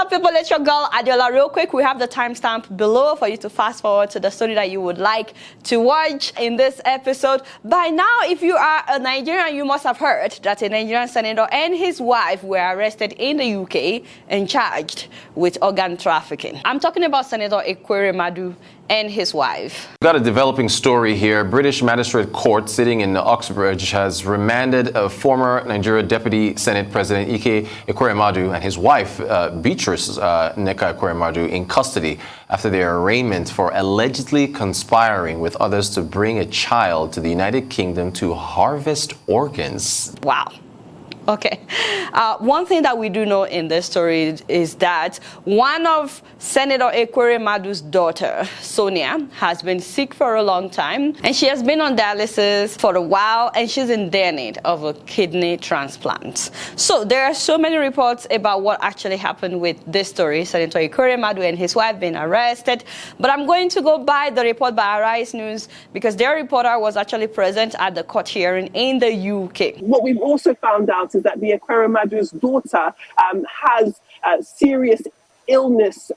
up, people? It's your girl Adeola. Real quick, we have the timestamp below for you to fast forward to the story that you would like to watch in this episode. By now, if you are a Nigerian, you must have heard that a Nigerian senator and his wife were arrested in the UK and charged with organ trafficking. I'm talking about Senator Ekweremadu and his wife. We've got a developing story here. British Magistrate Court sitting in Oxbridge has remanded a former Nigeria Deputy Senate President Ekweremadu and his wife, Beatrice Neka Ekweremadu, in custody after their arraignment for allegedly conspiring with others to bring a child to the United Kingdom to harvest organs. Wow. Okay. One thing that we do know in this story is that one of Senator Ekweremadu's daughter, Sonia, has been sick for a long time, and she has been on dialysis for a while, and she's in dire need of a kidney transplant. So there are so many reports about what actually happened with this story, Senator Ekweremadu and his wife being arrested, but I'm going to go by the report by Arise News because their reporter was actually present at the court hearing in the UK. What we've also found out is that the Ekweremadu's daughter has serious illnesses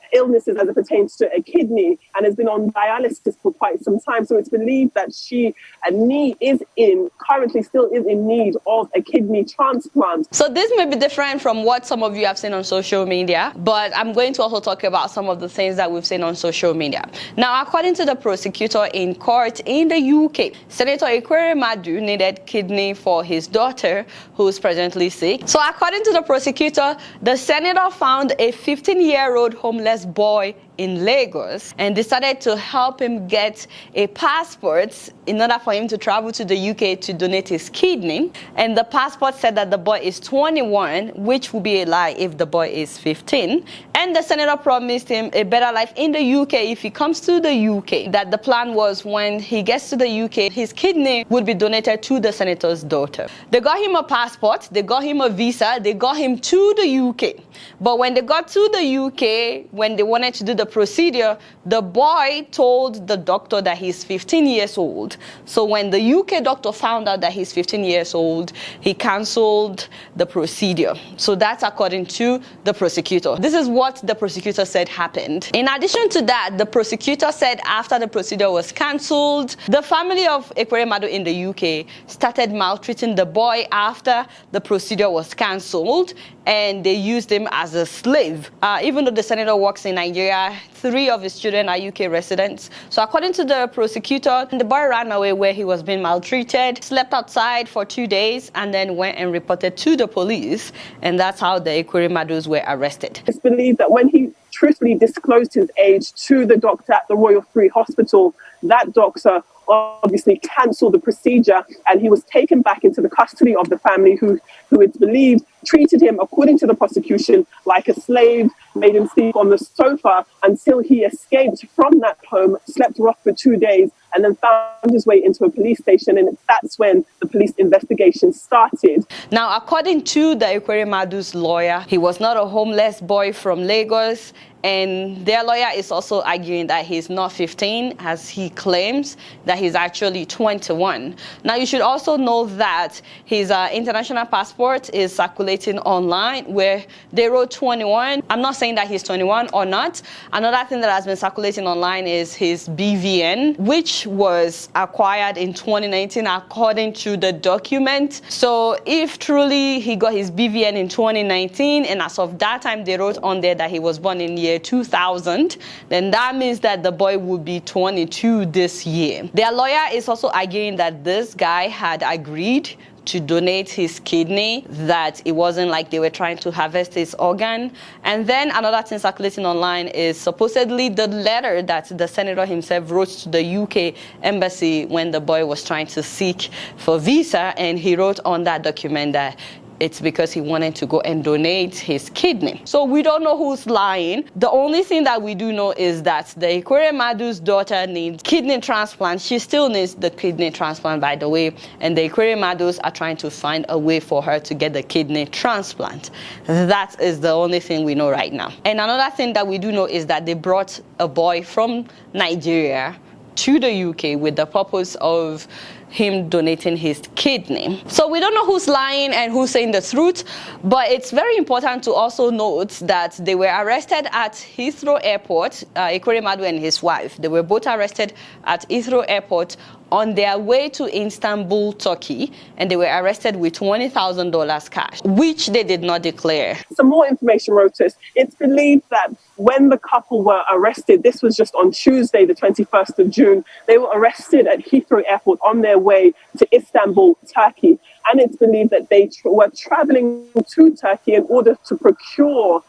as it pertains to a kidney and has been on dialysis for quite some time. So it's believed that she currently still is in need of a kidney transplant. So this may be different from what some of you have seen on social media, but I'm going to also talk about some of the things that we've seen on social media. Now, according to the prosecutor in court in the UK, Senator Ekweremadu needed kidney for his daughter, who's presently sick. So according to the prosecutor, the senator found a 15-year-old homeless boy in Lagos and decided to help him get a passport in order for him to travel to the UK to donate his kidney. And the passport said that the boy is 21, which would be a lie if the boy is 15. And the senator promised him a better life in the UK if he comes to the UK. That the plan was when he gets to the UK, his kidney would be donated to the senator's daughter. They got him a passport, they got him a visa, they got him to the UK. But when they got to the UK, when they wanted to do the procedure, the boy told the doctor that he's 15 years old. So when the UK doctor found out that he's 15 years old, he cancelled the procedure. So that's according to the prosecutor. This is what the prosecutor said happened. In addition to that, the prosecutor said after the procedure was cancelled, the family of Ekweremadu in the UK started maltreating the boy after the procedure was cancelled, and they used him as a slave. Even though the senator works in Nigeria, 3 of his children are UK residents. So according to the prosecutor, the boy ran away where he was being maltreated, slept outside for 2 days, and then went and reported to the police. And that's how the Ekweremadus were arrested. It's believed that when he truthfully disclosed his age to the doctor at the Royal Free Hospital, that doctor obviously cancelled the procedure, and he was taken back into the custody of the family who it's believed treated him, according to the prosecution, like a slave, made him sleep on the sofa until he escaped from that home, slept rough for 2 days, and then found his way into a police station, and that's when the police investigation started. Now, according to the Ekweremadu's lawyer, he was not a homeless boy from Lagos, and their lawyer is also arguing that he's not 15, as he claims that he's actually 21. Now, you should also know that his international passport is circulating online, where they wrote 21. I'm not saying that he's 21 or not. Another thing that has been circulating online is his BVN, which was acquired in 2019 according to the document. So if truly he got his BVN in 2019, and as of that time they wrote on there that he was born in year 2000, then that means that the boy would be 22 this year. Their lawyer is also arguing that this guy had agreed to donate his kidney, that it wasn't like they were trying to harvest his organ. And then another thing circulating online is supposedly the letter that the senator himself wrote to the UK embassy when the boy was trying to seek for visa, and he wrote on that document that it's because he wanted to go and donate his kidney. So we don't know who's lying. The only thing that we do know is that the Ekweremadu's daughter needs kidney transplant. She still needs the kidney transplant, by the way, and the Ekweremadus are trying to find a way for her to get the kidney transplant. That is the only thing we know right now. And another thing that we do know is that they brought a boy from Nigeria to the UK with the purpose of him donating his kidney. So we don't know who's lying and who's saying the truth, but it's very important to also note that they were arrested at Heathrow Airport, Ekweremadu and his wife. They were both arrested at Heathrow Airport on their way to Istanbul, Turkey, and they were arrested with $20,000 cash, which they did not declare. Some more information, Rotus. It's believed that when the couple were arrested, this was just on Tuesday, the 21st of June, they were arrested at Heathrow Airport on their way to Istanbul, Turkey. And it's believed that they were traveling to Turkey in order to procure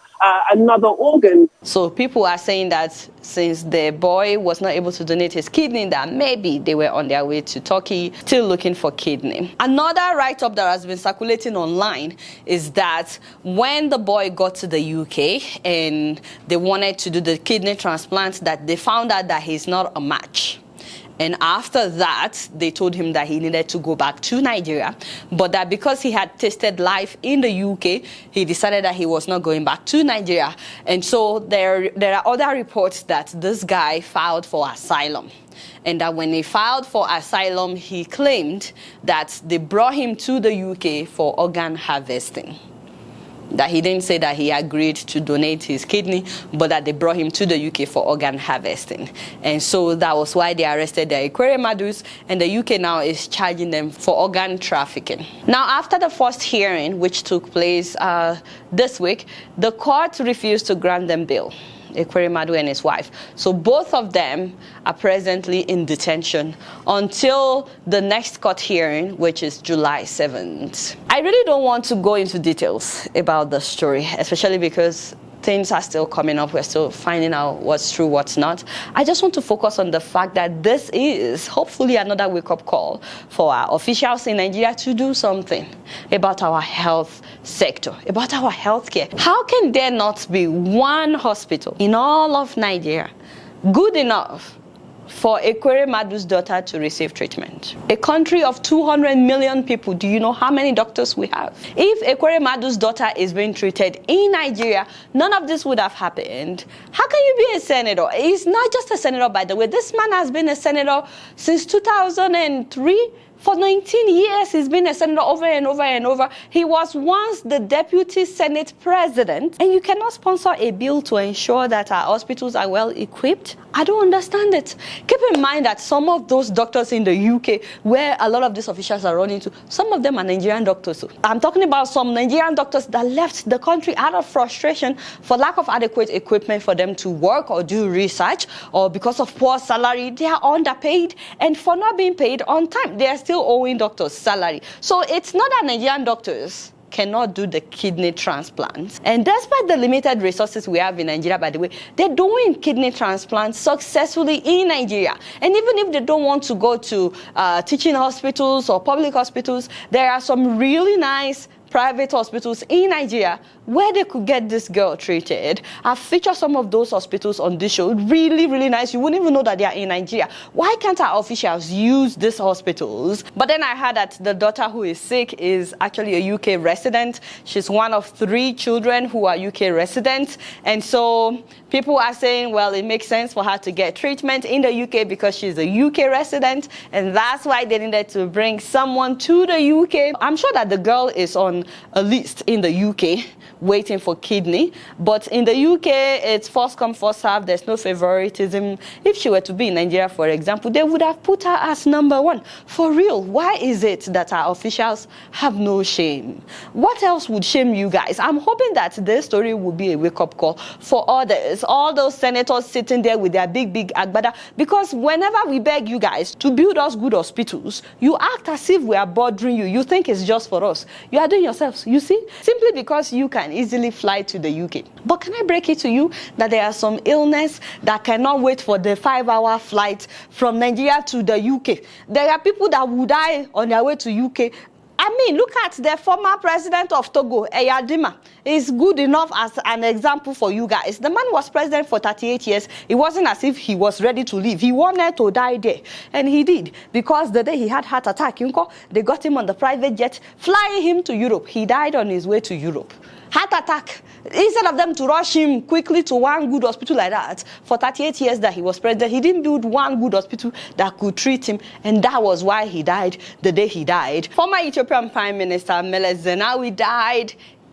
another organ. So people are saying that since the boy was not able to donate his kidney, that maybe they were on their way to Turkey, still looking for kidney. Another write-up that has been circulating online is that when the boy got to the UK and they wanted to do the kidney transplant, that they found out that he's not a match. And after that, they told him that he needed to go back to Nigeria, but that because he had tasted life in the UK, he decided that he was not going back to Nigeria. And so there are other reports that this guy filed for asylum. And that when he filed for asylum, he claimed that they brought him to the UK for organ harvesting. That he didn't say that he agreed to donate his kidney, but that they brought him to the UK for organ harvesting. And so that was why they arrested the Ekweremadus, and the UK now is charging them for organ trafficking. Now, after the first hearing, which took place this week, the court refused to grant them bail, Ekweremadu and his wife. So both of them are presently in detention until the next court hearing, which is July 7th. I really don't want to go into details about the story, especially because things are still coming up. We're still finding out what's true, what's not. I just want to focus on the fact that this is hopefully another wake-up call for our officials in Nigeria to do something about our health sector, about our healthcare. How can there not be one hospital in all of Nigeria good enough for Ekweremadu's daughter to receive treatment? A country of 200 million people, do you know how many doctors we have? If Ekweremadu's daughter is being treated in Nigeria, none of this would have happened. How can you be a senator? He's not just a senator, by the way. This man has been a senator since 2003. For 19 years, he's been a senator over and over and over. He was once the deputy Senate president, and you cannot sponsor a bill to ensure that our hospitals are well equipped. I don't understand it. Keep in mind that some of those doctors in the UK, where a lot of these officials are running to, some of them are Nigerian doctors. I'm talking about some Nigerian doctors that left the country out of frustration for lack of adequate equipment for them to work or do research, or because of poor salary, they are underpaid, and for not being paid on time, they are still owing doctors salary. So it's not that Nigerian doctors cannot do the kidney transplants. And despite the limited resources we have in Nigeria, by the way, they're doing kidney transplants successfully in Nigeria. And even if they don't want to go to teaching hospitals or public hospitals, there are some really nice private hospitals in Nigeria where they could get this girl treated. I've featured some of those hospitals on this show. Really, really nice. You wouldn't even know that they are in Nigeria. Why can't our officials use these hospitals? But then I heard that the daughter who is sick is actually a UK resident. She's one of 3 children who are UK residents. And so people are saying, well, it makes sense for her to get treatment in the UK because she's a UK resident. And that's why they needed to bring someone to the UK. I'm sure that the girl is on a list in the UK waiting for kidney, but in the UK it's first come first serve. There's no favoritism. If she were to be in Nigeria, for example, they would have put her as number 1. For real, why is it that our officials have no shame? What else would shame you guys? I'm hoping that this story will be a wake-up call for others, all those senators sitting there with their big agbada, because whenever we beg you guys to build us good hospitals, you act as if we are bothering you. You think it's just for us. You are doing yourselves, you see, simply because you can easily fly to the UK. But can I break it to you that there are some illness that cannot wait for the 5-hour flight from Nigeria to the UK? There are people that will die on their way to UK. I mean, look at the former president of Togo, Eyadima. Is good enough as an example for you guys. The man was president for 38 years. It wasn't as if he was ready to leave. He wanted to die there. And he did. Because the day he had heart attack, they got him on the private jet, flying him to Europe. He died on his way to Europe. Heart attack. Instead of them to rush him quickly to one good hospital like that, for 38 years that he was president, he didn't build one good hospital that could treat him, and that was why he died the day he died. Former Ethiopian Prime Minister Meles Zenawi died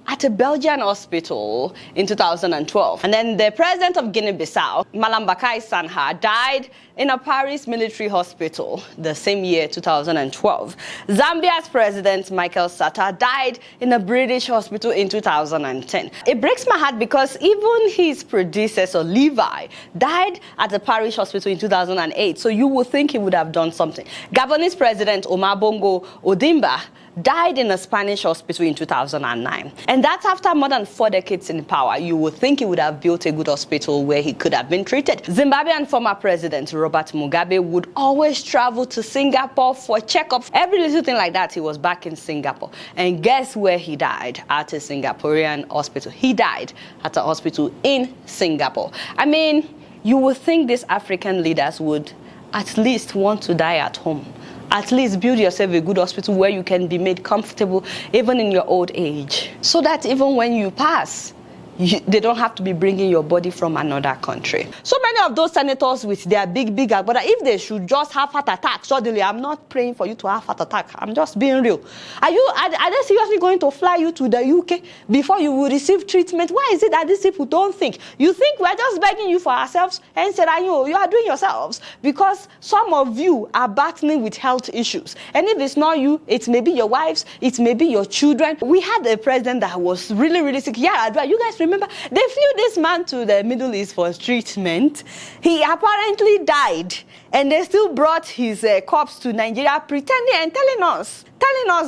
at a Belgian hospital in 2012. And then the president of Guinea-Bissau, Malam Bakai Sanha, died in a Paris military hospital the same year, 2012. Zambia's president, Michael Sata, died in a British hospital in 2010. It breaks my heart because even his predecessor, Levi, died at a Paris hospital in 2008. So you would think he would have done something. Gabonese president, Omar Bongo Ondimba, died in a Spanish hospital in 2009. And that's after more than 4 decades in power. You would think he would have built a good hospital where he could have been treated. Zimbabwean former president Robert Mugabe would always travel to Singapore for checkups. Every little thing like that, he was back in Singapore. And guess where he died? At a Singaporean hospital. He died at a hospital in Singapore. I mean, you would think these African leaders would at least want to die at home. At least build yourself a good hospital where you can be made comfortable even in your old age, so that even when you pass, they don't have to be bringing your body from another country. So many of those senators with their big agbada, if they should just have heart attack suddenly, I'm not praying for you to have heart attack. I'm just being real. Are they seriously going to fly you to the UK before you will receive treatment? Why is it that these people don't think? You think we're just begging you for ourselves, and said, you are doing yourselves, because some of you are battling with health issues. And if it's not you, it may be your wives, it may be your children. We had a president that was really sick. Yeah, you guys remember, they flew this man to the Middle East for treatment. He apparently died, and they still brought his corpse to Nigeria, pretending and telling us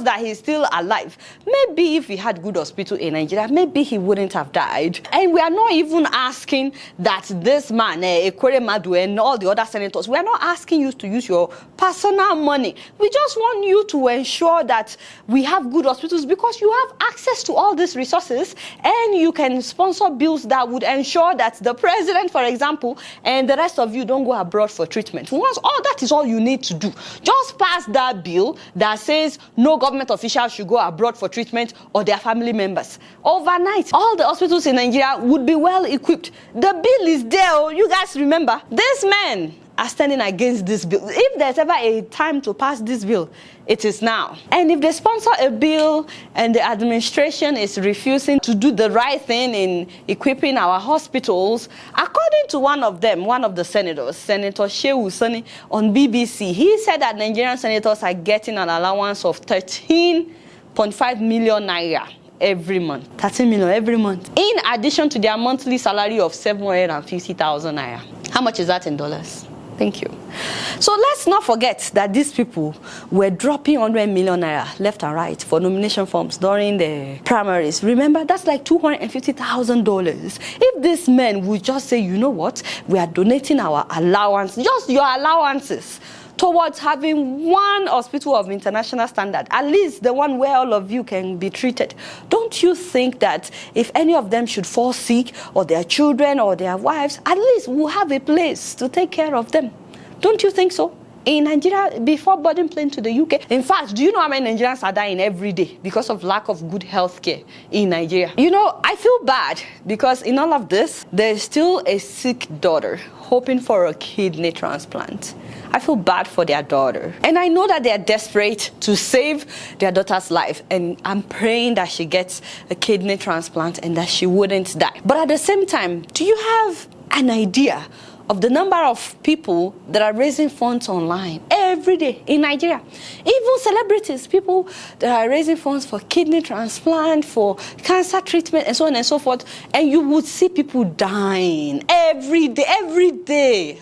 that he's still alive. Maybe if he had good hospital in Nigeria, maybe he wouldn't have died. And we are not even asking that this man, Ekweremadu, and all the other senators, we are not asking you to use your personal money. We just want you to ensure that we have good hospitals, because you have access to all these resources, and you can sponsor bills that would ensure that the president, for example, and the rest of you don't go abroad for treatment. Once all that is all you need to do, just pass that bill that says no government officials should go abroad for treatment or their family members. Overnight, all the hospitals in Nigeria would be well equipped. The bill is there. You guys remember? These men are standing against this bill. If there's ever a time to pass this bill, it is now. And if they sponsor a bill and the administration is refusing to do the right thing in equipping our hospitals, according to one of the senators, Senator Shehu Sani on BBC, he said that Nigerian senators are getting an allowance of 13.5 million naira every month. 13 million every month. In addition to their monthly salary of 750,000 naira. How much is that in dollars? Thank you. So let's not forget that these people were dropping 100 million naira left and right for nomination forms during the primaries. Remember, that's like $250,000. If these men would just say, you know what, we are donating our allowance, just your allowances, towards having one hospital of international standard, at least the one where all of you can be treated. Don't you think that if any of them should fall sick, or their children or their wives, at least we'll have a place to take care of them? Don't you think so? In Nigeria, before boarding plane to the UK. In fact, do you know how many Nigerians are dying every day because of lack of good health care in Nigeria? You know, I feel bad because in all of this, there's still a sick daughter hoping for a kidney transplant. I feel bad for their daughter. And I know that they are desperate to save their daughter's life. And I'm praying that she gets a kidney transplant and that she wouldn't die. But at the same time, do you have an idea of the number of people that are raising funds online every day in Nigeria? Even celebrities, people that are raising funds for kidney transplant, for cancer treatment, and so on and so forth. And you would see people dying every day.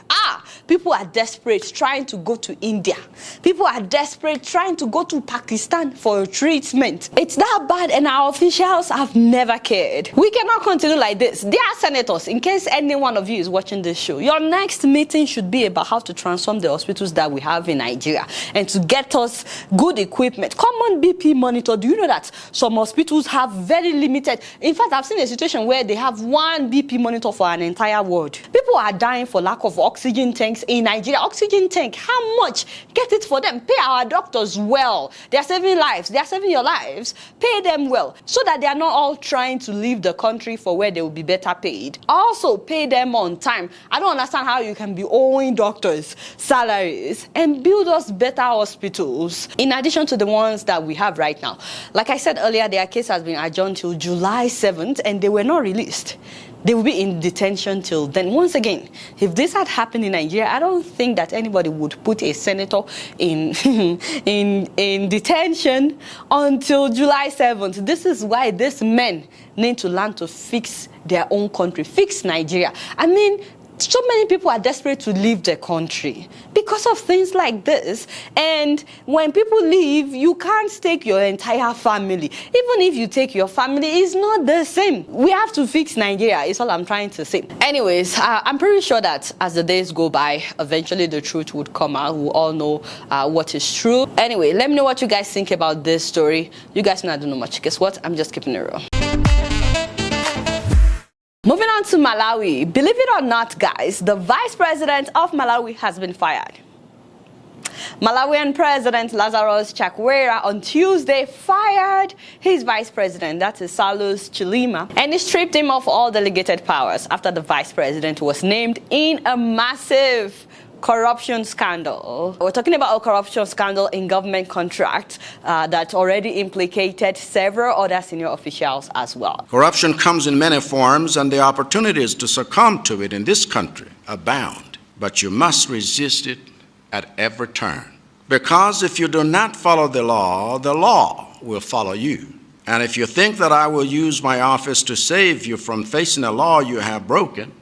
People are desperate trying to go to India. People are desperate trying to go to Pakistan for treatment. It's that bad, and our officials have never cared. We cannot continue like this. Dear senators, in case any one of you is watching this show, your next meeting should be about how to transform the hospitals that we have in Nigeria and to get us good equipment. Common BP monitor. Do you know that some hospitals have very limited? In fact, I've seen a situation where they have one BP monitor for an entire ward. People People are dying for lack of oxygen tanks in Nigeria. Oxygen tank, how much? Get it for them. Pay our doctors well. They are saving lives. They are saving your lives. Pay them well so that they are not all trying to leave the country for where they will be better paid. Also, pay them on time. I don't understand how you can be owing doctors salaries and build us better hospitals in addition to the ones that we have right now. Like I said earlier, their case has been adjourned till July 7th and they were not released. They will be in detention till then. Once again, if this had happened in Nigeria, I don't think that anybody would put a senator in in detention until July 7th. This is why these men need to learn to fix their own country, fix Nigeria. I mean, so many people are desperate to leave the country because of things like this. And when people leave, you can't take your entire family. Even if you take your family, it's not the same. We have to fix Nigeria, is all I'm trying to say. Anyways, I'm pretty sure that as the days go by, eventually the truth would come out. We all know what is true. Anyway, let me know what you guys think about this story. You guys know I don't know much. Guess what? I'm just keeping it real. Moving on to Malawi. Believe it or not, guys, the vice president of Malawi has been fired. Malawian President Lazarus Chakwera on Tuesday fired his vice president, that is Salus Chilima, and he stripped him of all delegated powers after the vice president was named in a massive corruption scandal. We're talking about a corruption scandal in government contracts that already implicated several other senior officials as well. Corruption comes in many forms, and the opportunities to succumb to it in this country abound. But you must resist it at every turn. Because if you do not follow the law will follow you. And if you think that I will use my office to save you from facing a law you have broken,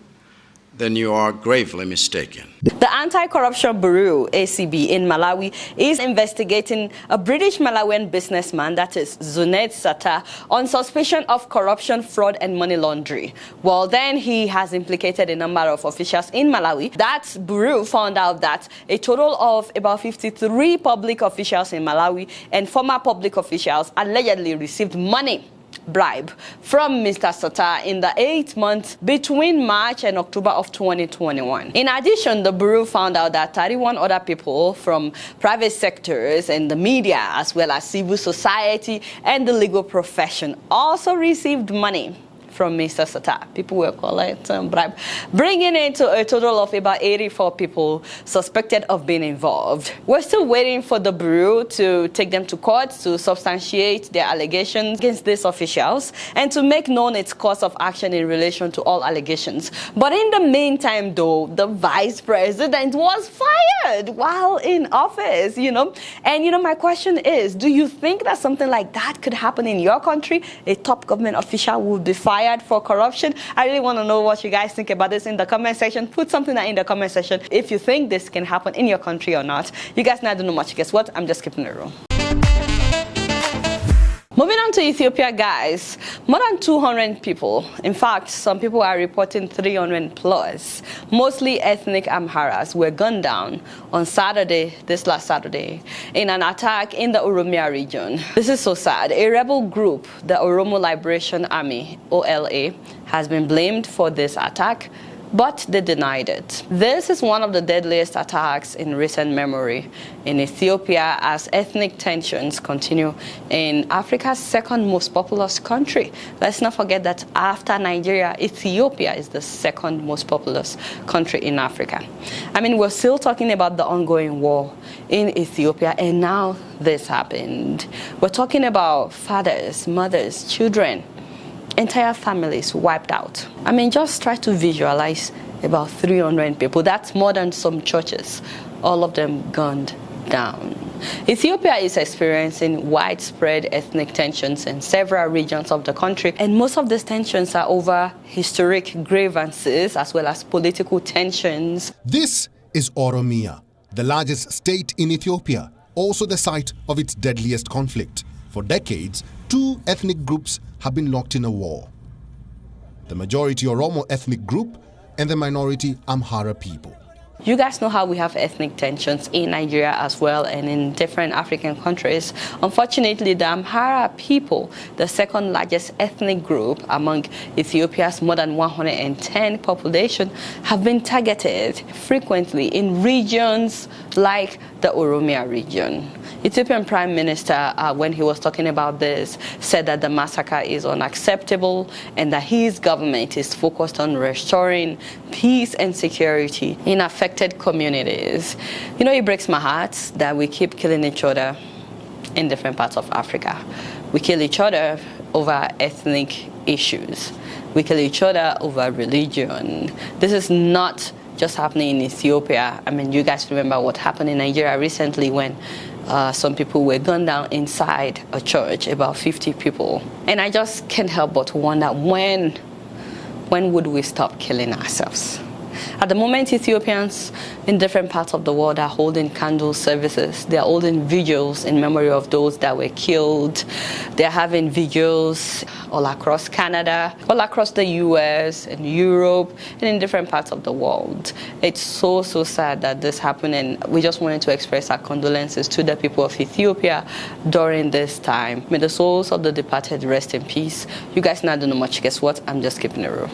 then you are gravely mistaken. The Anti-Corruption Bureau, ACB, in Malawi is investigating a British Malawian businessman, that is Zunet Sata, on suspicion of corruption, fraud, and money laundering. Well, then he has implicated a number of officials in Malawi. That bureau found out that a total of about 53 public officials in Malawi and former public officials allegedly received money, bribe, from Mr. Sata in the 8 months between March and October of 2021. In addition, the Bureau found out that 31 other people from private sectors and the media, as well as civil society and the legal profession, also received money from Mr. Sata. People were collecting bribe, bringing it to a total of about 84 people suspected of being involved. We're still waiting for the Bureau to take them to court to substantiate their allegations against these officials and to make known its course of action in relation to all allegations. But in the meantime, though, the vice president was fired while in office, And, my question is, do you think that something like that could happen in your country? A top government official would be fired for corruption? I really want to know what you guys think about this in the comment section. Put something in the comment section if you think this can happen in your country or not. You guys know I don't know much. Guess what? I'm just keeping it real. Moving on to Ethiopia, guys, more than 200 people, in fact, some people are reporting 300 plus, mostly ethnic Amharas, were gunned down on Saturday, this last Saturday, in an attack in the Oromia region. This is so sad. A rebel group, the Oromo Liberation Army, OLA, has been blamed for this attack, but they denied it. This is one of the deadliest attacks in recent memory in Ethiopia as ethnic tensions continue in Africa's second most populous country. Let's not forget that after Nigeria, Ethiopia is the second most populous country in Africa. I mean, we're still talking about the ongoing war in Ethiopia, and now this happened. We're talking about fathers, mothers, children, entire families wiped out. I mean, just try to visualize about 300 people. That's more than some churches, all of them gunned down. Ethiopia is experiencing widespread ethnic tensions in several regions of the country, and most of these tensions are over historic grievances as well as political tensions. This is Oromia, the largest state in Ethiopia, also the site of its deadliest conflict. For decades, two ethnic groups have been locked in a war. The majority Oromo ethnic group and the minority Amhara people. You guys know how we have ethnic tensions in Nigeria as well and in different African countries. Unfortunately, the Amhara people, the second largest ethnic group among Ethiopia's more than 110 population, have been targeted frequently in regions like the Oromia region. Ethiopian Prime Minister, when he was talking about this, said that the massacre is unacceptable and that his government is focused on restoring peace and security in affected communities. You know, it breaks my heart that we keep killing each other in different parts of Africa. We kill each other over ethnic issues. We kill each other over religion. This is not just happening in Ethiopia. I mean, you guys remember what happened in Nigeria recently when some people were gunned down inside a church, about 50 people. And I just can't help but wonder, when would we stop killing ourselves? At the moment, Ethiopians in different parts of the world are holding candle services. They are holding vigils in memory of those that were killed. They're having vigils all across Canada, all across the US and Europe, and in different parts of the world. It's so sad that this happened, and we just wanted to express our condolences to the people of Ethiopia during this time. May the souls of the departed rest in peace. You guys now don't know much. Guess what? I'm just keeping it real.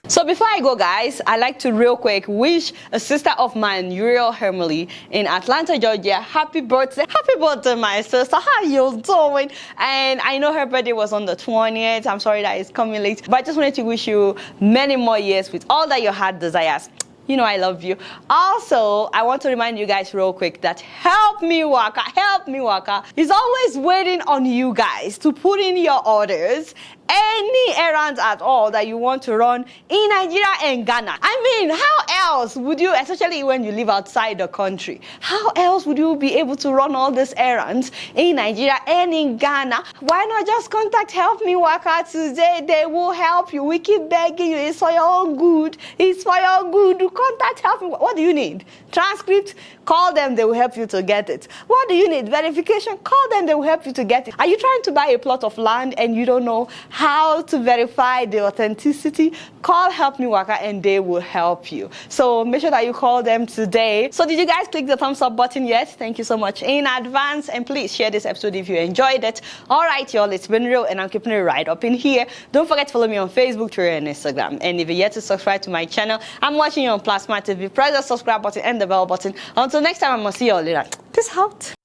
So before I go, guys, I'd like to real quick wish a sister of mine, Uriel Hermely, in Atlanta, Georgia, happy birthday. Happy birthday, my sister. How you doing? And I know her birthday was on the 20th. I'm sorry that it's coming late, but I just wanted to wish you many more years with all that your heart desires. You know I love you. Also, I want to remind you guys real quick that Help Me Waka is always waiting on you guys to put in your orders. Any errands at all that you want to run in Nigeria and Ghana. I mean, how else would you, especially when you live outside the country, how else would you be able to run all these errands in Nigeria and in Ghana? Why not just contact Help Me Waka today? They will help you. We keep begging you. It's for your own good. It's for your good. Contact Help Me. What do you need? Transcript? Call them. They will help you to get it. What do you need? Verification? Call them. They will help you to get it. Are you trying to buy a plot of land and you don't know how to verify the authenticity? Call Help Me Waka and they will help you. So make sure that you call them today. So did you guys click the thumbs up button yet? Thank you so much in advance, and please share this episode if you enjoyed it. All right, y'all, it's been real and I'm keeping it right up in here. Don't forget to follow me on Facebook, Twitter, and Instagram. And if you're yet to subscribe to my channel, I'm watching you on Plasma TV. Press the subscribe button and the bell button. Until next time, I'm gonna see you all later. Peace out.